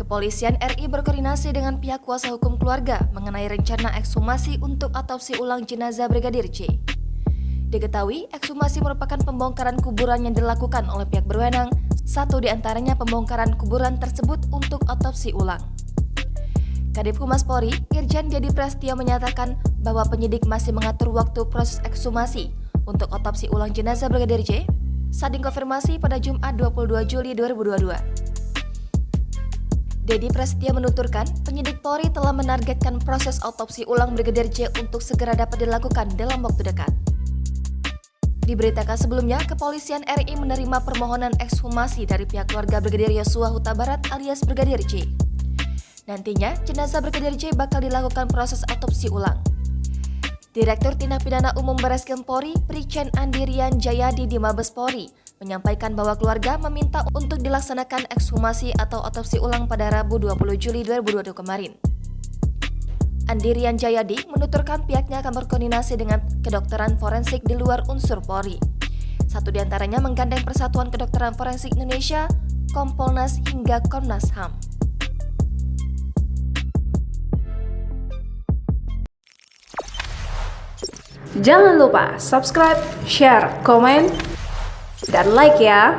Kepolisian RI berkoordinasi dengan pihak kuasa hukum keluarga mengenai rencana ekshumasi untuk otopsi ulang jenazah Brigadir J. Diketahui, ekshumasi merupakan pembongkaran kuburan yang dilakukan oleh pihak berwenang, satu di antaranya pembongkaran kuburan tersebut untuk otopsi ulang. Kadif Humas Polri, Irjen Dedi Prasetyo menyatakan bahwa penyidik masih mengatur waktu proses ekshumasi untuk otopsi ulang jenazah Brigadir J saat dikonfirmasi pada Jumat 22 Juli 2022. Dedi Prasetyo menuturkan, penyidik Polri telah menargetkan proses otopsi ulang Brigadir J untuk segera dapat dilakukan dalam waktu dekat. Diberitakan sebelumnya, Kepolisian RI menerima permohonan ekshumasi dari pihak keluarga Brigadir Yosua Huta Barat alias Brigadir J. Nantinya, jenazah Brigadir J bakal dilakukan proses otopsi ulang. Direktur Tindak Pidana Umum Barreskrim Polri, Brigjen Andi Rian Jayadi di Mabes Polri, menyampaikan bahwa keluarga meminta untuk dilaksanakan ekshumasi atau otopsi ulang pada Rabu 20 Juli 2022 kemarin. Andi Rian Jayadi menuturkan pihaknya akan berkoordinasi dengan kedokteran forensik di luar unsur Polri. Satu di antaranya menggandeng Persatuan Kedokteran Forensik Indonesia, Kompolnas hingga Komnas HAM. Jangan lupa subscribe, share, komen, dan like ya!